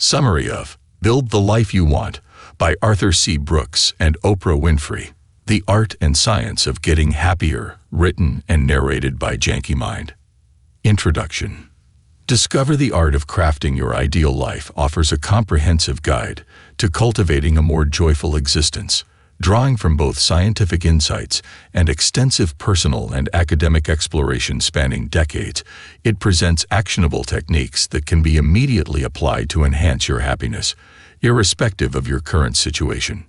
Summary of Build the Life You Want by Arthur C. Brooks and Oprah Winfrey. The Art and Science of Getting Happier, written and narrated by Janky Mind. Introduction. Discover the Art of Crafting Your Ideal Life offers a comprehensive guide to cultivating a more joyful existence. Drawing from both scientific insights and extensive personal and academic exploration spanning decades, it presents actionable techniques that can be immediately applied to enhance your happiness, irrespective of your current situation.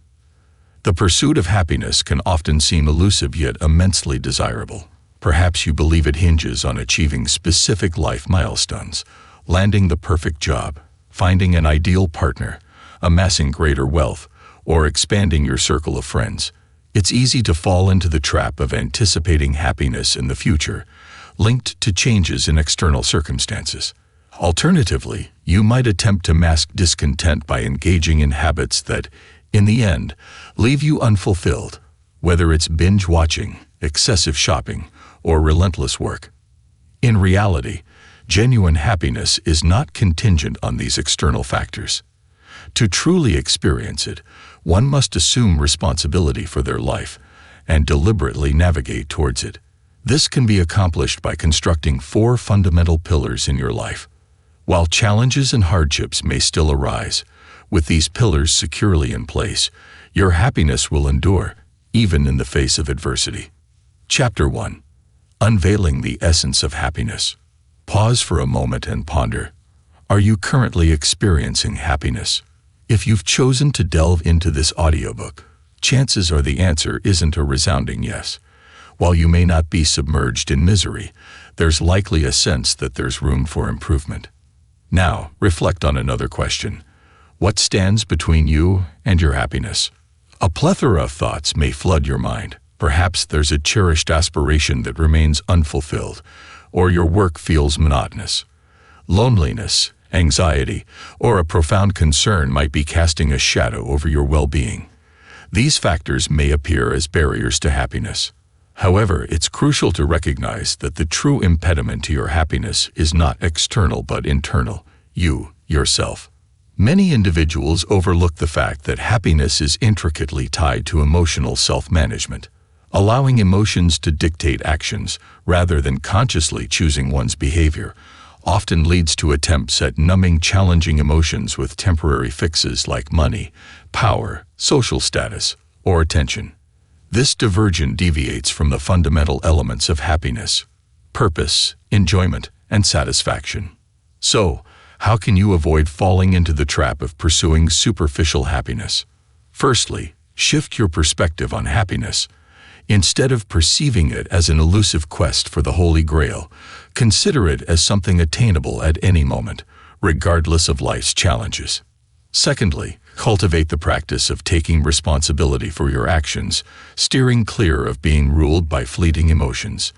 The pursuit of happiness can often seem elusive yet immensely desirable. Perhaps you believe it hinges on achieving specific life milestones, landing the perfect job, finding an ideal partner, amassing greater wealth, or expanding your circle of friends. It's easy to fall into the trap of anticipating happiness in the future, linked to changes in external circumstances. Alternatively, you might attempt to mask discontent by engaging in habits that, in the end, leave you unfulfilled, whether it's binge watching, excessive shopping, or relentless work. In reality, genuine happiness is not contingent on these external factors. To truly experience it, one must assume responsibility for their life and deliberately navigate towards it. This can be accomplished by constructing 4 fundamental pillars in your life. While challenges and hardships may still arise, with these pillars securely in place, your happiness will endure, even in the face of adversity. Chapter 1. Unveiling the Essence of Happiness. Pause for a moment and ponder. Are you currently experiencing happiness? If you've chosen to delve into this audiobook, chances are the answer isn't a resounding yes. While you may not be submerged in misery, there's likely a sense that there's room for improvement. Now, reflect on another question. What stands between you and your happiness? A plethora of thoughts may flood your mind. Perhaps there's a cherished aspiration that remains unfulfilled, or your work feels monotonous. Loneliness, anxiety, or a profound concern might be casting a shadow over your well-being. These factors may appear as barriers to happiness. However, it's crucial to recognize that the true impediment to your happiness is not external but internal, you, yourself. Many individuals overlook the fact that happiness is intricately tied to emotional self-management. Allowing emotions to dictate actions rather than consciously choosing one's behavior often leads to attempts at numbing challenging emotions with temporary fixes like money, power, social status, or attention. This diversion deviates from the fundamental elements of happiness: purpose, enjoyment, and satisfaction. So, how can you avoid falling into the trap of pursuing superficial happiness? Firstly, shift your perspective on happiness. Instead of perceiving it as an elusive quest for the Holy Grail, consider it as something attainable at any moment, regardless of life's challenges. Secondly, cultivate the practice of taking responsibility for your actions, steering clear of being ruled by fleeting emotions.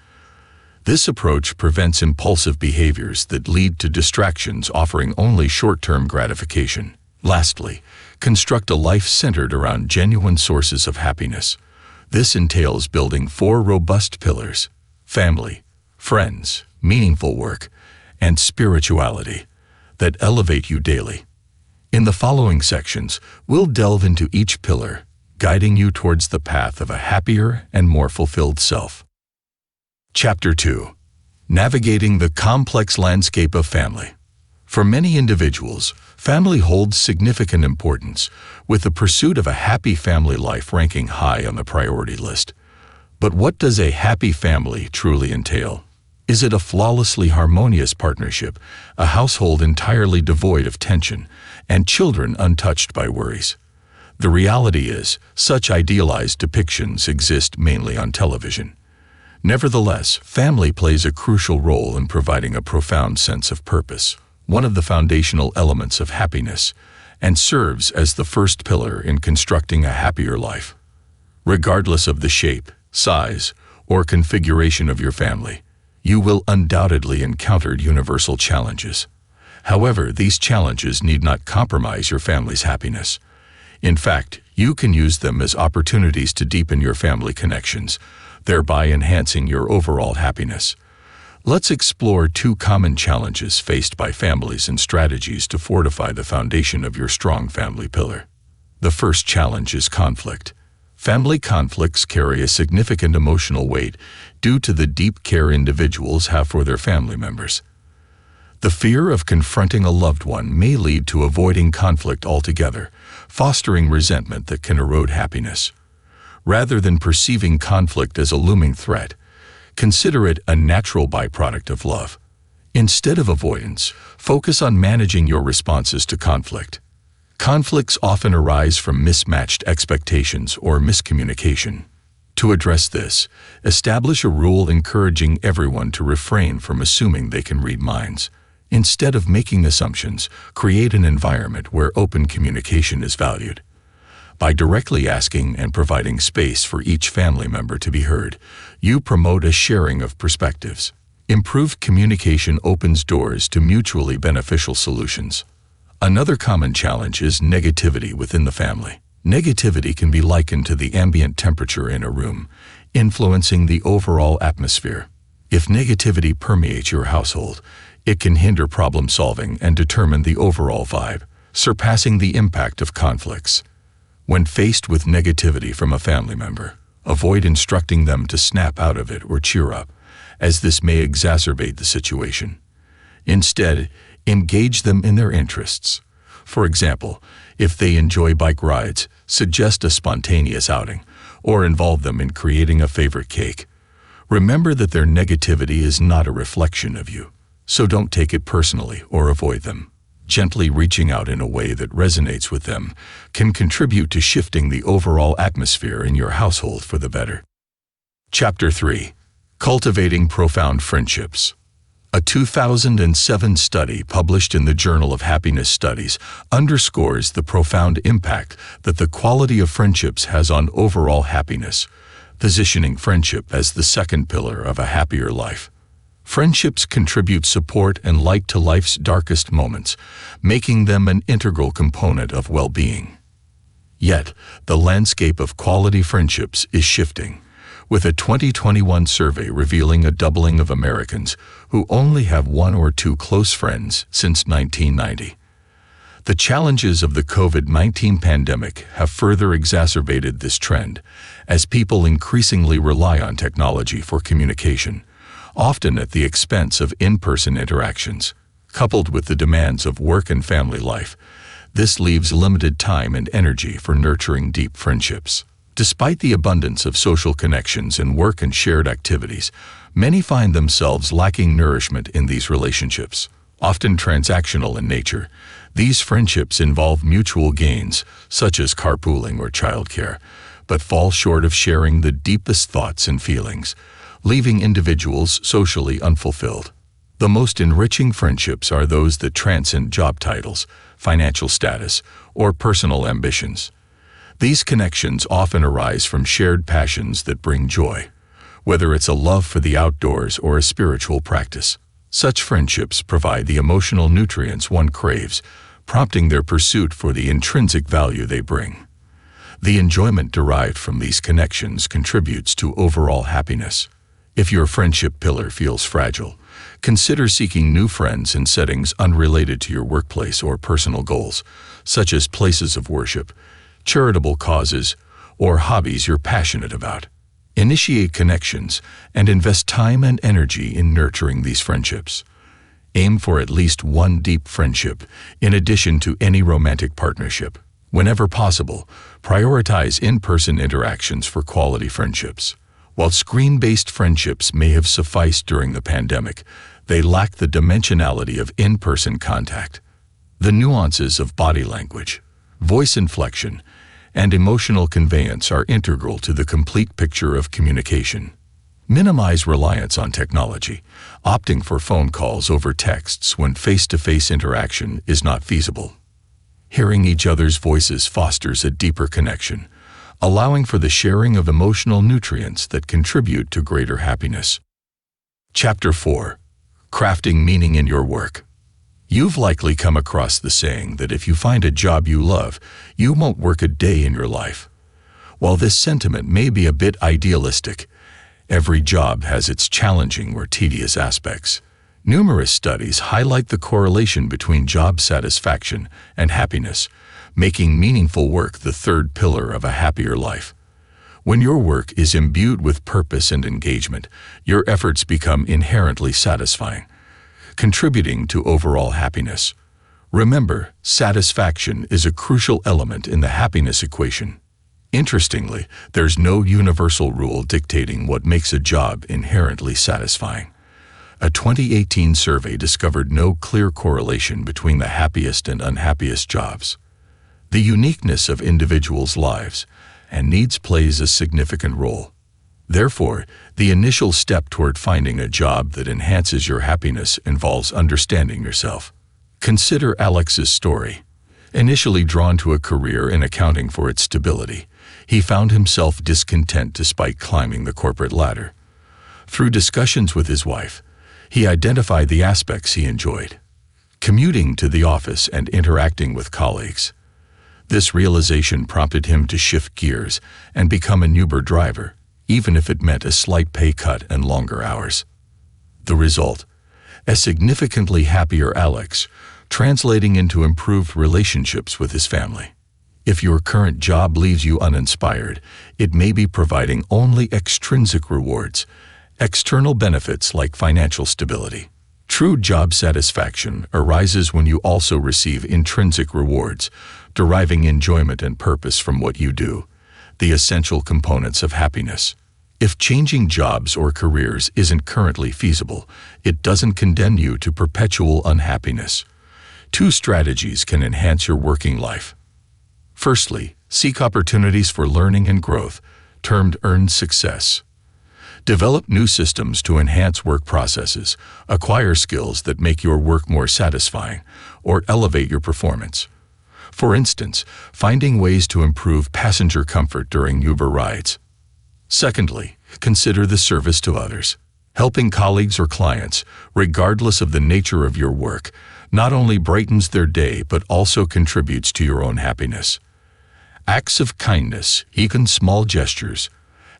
This approach prevents impulsive behaviors that lead to distractions offering only short-term gratification. Lastly, construct a life centered around genuine sources of happiness. This entails building 4 robust pillars: family, friends, meaningful work, and spirituality that elevate you daily. In the following sections, we'll delve into each pillar, guiding you towards the path of a happier and more fulfilled self. Chapter 2. Navigating the Complex Landscape of Family. For many individuals, family holds significant importance, with the pursuit of a happy family life ranking high on the priority list. But what does a happy family truly entail? Is it a flawlessly harmonious partnership, a household entirely devoid of tension, and children untouched by worries? The reality is, such idealized depictions exist mainly on television. Nevertheless, family plays a crucial role in providing a profound sense of purpose, one of the foundational elements of happiness, and serves as the first pillar in constructing a happier life. Regardless of the shape, size, or configuration of your family, you will undoubtedly encounter universal challenges. However, these challenges need not compromise your family's happiness. In fact, you can use them as opportunities to deepen your family connections, thereby enhancing your overall happiness. Let's explore two common challenges faced by families and strategies to fortify the foundation of your strong family pillar. The first challenge is conflict. Family conflicts carry a significant emotional weight due to the deep care individuals have for their family members. The fear of confronting a loved one may lead to avoiding conflict altogether, fostering resentment that can erode happiness. Rather than perceiving conflict as a looming threat, consider it a natural byproduct of love. Instead of avoidance, focus on managing your responses to conflict. Conflicts often arise from mismatched expectations or miscommunication. To address this, establish a rule encouraging everyone to refrain from assuming they can read minds. Instead of making assumptions, create an environment where open communication is valued. By directly asking and providing space for each family member to be heard, you promote a sharing of perspectives. Improved communication opens doors to mutually beneficial solutions. Another common challenge is negativity within the family. Negativity can be likened to the ambient temperature in a room, influencing the overall atmosphere. If negativity permeates your household, it can hinder problem solving and determine the overall vibe, surpassing the impact of conflicts. When faced with negativity from a family member, avoid instructing them to snap out of it or cheer up, as this may exacerbate the situation. Instead, engage them in their interests. For example, if they enjoy bike rides, suggest a spontaneous outing, or involve them in creating a favorite cake. Remember that their negativity is not a reflection of you, so don't take it personally or avoid them. Gently reaching out in a way that resonates with them can contribute to shifting the overall atmosphere in your household for the better. Chapter 3. Cultivating Profound Friendships. A 2007 study published in the Journal of Happiness Studies underscores the profound impact that the quality of friendships has on overall happiness, positioning friendship as the second pillar of a happier life. Friendships contribute support and light to life's darkest moments, making them an integral component of well-being. Yet, the landscape of quality friendships is shifting, with a 2021 survey revealing a doubling of Americans who only have one or two close friends since 1990. The challenges of the COVID-19 pandemic have further exacerbated this trend, as people increasingly rely on technology for communication, often at the expense of in-person interactions. Coupled with the demands of work and family life, this leaves limited time and energy for nurturing deep friendships. Despite the abundance of social connections and work and shared activities, many find themselves lacking nourishment in these relationships. Often transactional in nature, these friendships involve mutual gains, such as carpooling or childcare, but fall short of sharing the deepest thoughts and feelings, leaving individuals socially unfulfilled. The most enriching friendships are those that transcend job titles, financial status, or personal ambitions. These connections often arise from shared passions that bring joy, whether it's a love for the outdoors or a spiritual practice. Such friendships provide the emotional nutrients one craves, prompting their pursuit for the intrinsic value they bring. The enjoyment derived from these connections contributes to overall happiness. If your friendship pillar feels fragile, consider seeking new friends in settings unrelated to your workplace or personal goals, such as places of worship, charitable causes, or hobbies you're passionate about. Initiate connections and invest time and energy in nurturing these friendships. Aim for at least one deep friendship, in addition to any romantic partnership. Whenever possible, prioritize in-person interactions for quality friendships. While screen-based friendships may have sufficed during the pandemic, they lack the dimensionality of in-person contact. The nuances of body language, voice inflection, and emotional conveyance are integral to the complete picture of communication. Minimize reliance on technology, opting for phone calls over texts when face-to-face interaction is not feasible. Hearing each other's voices fosters a deeper connection, allowing for the sharing of emotional nutrients that contribute to greater happiness. Chapter 4. Crafting Meaning in Your Work. You've likely come across the saying that if you find a job you love, you won't work a day in your life. While this sentiment may be a bit idealistic, Every job has its challenging or tedious aspects. Numerous studies highlight the correlation between job satisfaction and happiness, making meaningful work the third pillar of a happier life. When your work is imbued with purpose and engagement, your efforts become inherently satisfying, contributing to overall happiness. Remember, satisfaction is a crucial element in the happiness equation. Interestingly, there's no universal rule dictating what makes a job inherently satisfying. A 2018 survey discovered no clear correlation between the happiest and unhappiest jobs. The uniqueness of individuals' lives and needs plays a significant role. Therefore, the initial step toward finding a job that enhances your happiness involves understanding yourself. Consider Alex's story. Initially drawn to a career in accounting for its stability, he found himself discontent despite climbing the corporate ladder. Through discussions with his wife, he identified the aspects he enjoyed: commuting to the office and interacting with colleagues. This realization prompted him to shift gears and become an Uber driver, even if it meant a slight pay cut and longer hours. The result: a significantly happier Alex, translating into improved relationships with his family. If your current job leaves you uninspired, it may be providing only extrinsic rewards, external benefits like financial stability. True job satisfaction arises when you also receive intrinsic rewards, deriving enjoyment and purpose from what you do, the essential components of happiness. If changing jobs or careers isn't currently feasible, it doesn't condemn you to perpetual unhappiness. Two strategies can enhance your working life. Firstly, seek opportunities for learning and growth, termed earned success. Develop new systems to enhance work processes, acquire skills that make your work more satisfying, or elevate your performance. For instance, finding ways to improve passenger comfort during Uber rides. Secondly, consider the service to others. Helping colleagues or clients, regardless of the nature of your work, not only brightens their day but also contributes to your own happiness. Acts of kindness, even small gestures,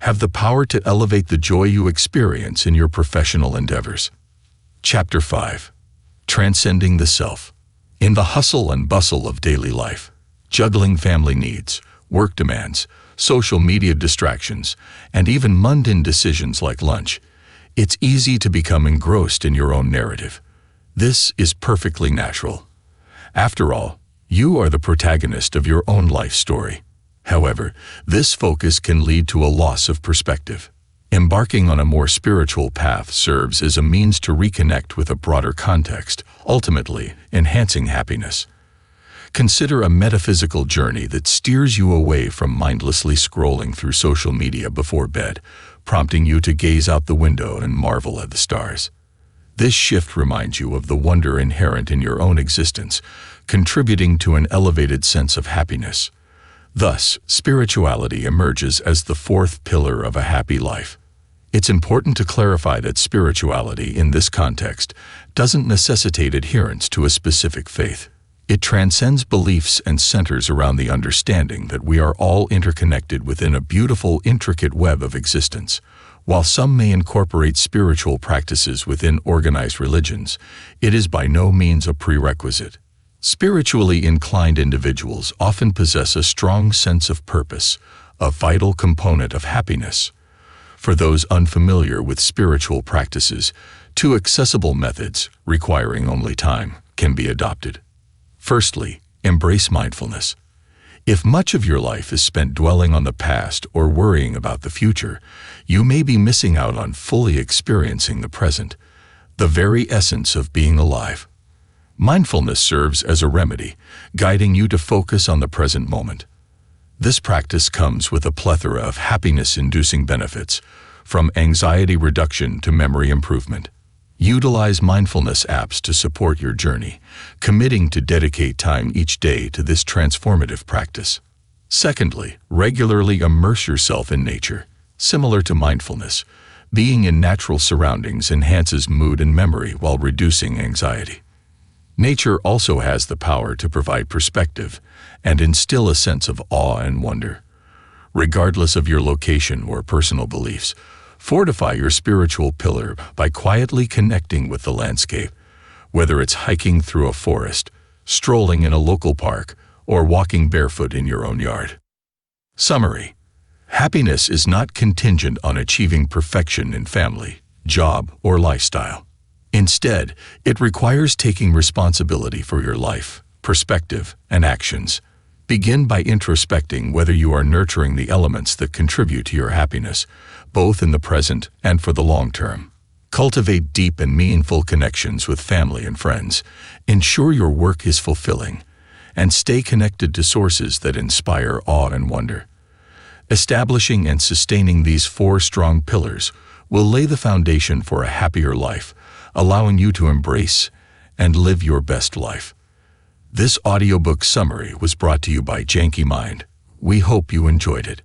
have the power to elevate the joy you experience in your professional endeavors. Chapter 5. Transcending the Self. In the hustle and bustle of daily life, juggling family needs, work demands, social media distractions, and even mundane decisions like lunch, it's easy to become engrossed in your own narrative. This is perfectly natural. After all, you are the protagonist of your own life story. However, this focus can lead to a loss of perspective. Embarking on a more spiritual path serves as a means to reconnect with a broader context, ultimately enhancing happiness. Consider a metaphysical journey that steers you away from mindlessly scrolling through social media before bed, prompting you to gaze out the window and marvel at the stars. This shift reminds you of the wonder inherent in your own existence, contributing to an elevated sense of happiness. Thus, spirituality emerges as the fourth pillar of a happy life. It's important to clarify that spirituality in this context doesn't necessitate adherence to a specific faith. It transcends beliefs and centers around the understanding that we are all interconnected within a beautiful, intricate web of existence. While some may incorporate spiritual practices within organized religions, it is by no means a prerequisite. Spiritually inclined individuals often possess a strong sense of purpose, a vital component of happiness. For those unfamiliar with spiritual practices, two accessible methods, requiring only time, can be adopted. Firstly, embrace mindfulness. If much of your life is spent dwelling on the past or worrying about the future, you may be missing out on fully experiencing the present, the very essence of being alive. Mindfulness serves as a remedy, guiding you to focus on the present moment. This practice comes with a plethora of happiness-inducing benefits, from anxiety reduction to memory improvement. Utilize mindfulness apps to support your journey, committing to dedicate time each day to this transformative practice. Secondly, regularly immerse yourself in nature. Similar to mindfulness, being in natural surroundings enhances mood and memory while reducing anxiety. Nature also has the power to provide perspective and instill a sense of awe and wonder. Regardless of your location or personal beliefs, Fortify your spiritual pillar by quietly connecting with the landscape, whether it's hiking through a forest, strolling in a local park, or walking barefoot in your own yard. Summary: happiness is not contingent on achieving perfection in family, job, or lifestyle. Instead, it requires taking responsibility for your life, perspective, and actions. Begin by introspecting whether you are nurturing the elements that contribute to your happiness, both in the present and for the long term. Cultivate deep and meaningful connections with family and friends. Ensure your work is fulfilling, and stay connected to sources that inspire awe and wonder. Establishing and sustaining these 4 strong pillars will lay the foundation for a happier life, allowing you to embrace and live your best life. This audiobook summary was brought to you by Janky Mind. We hope you enjoyed it.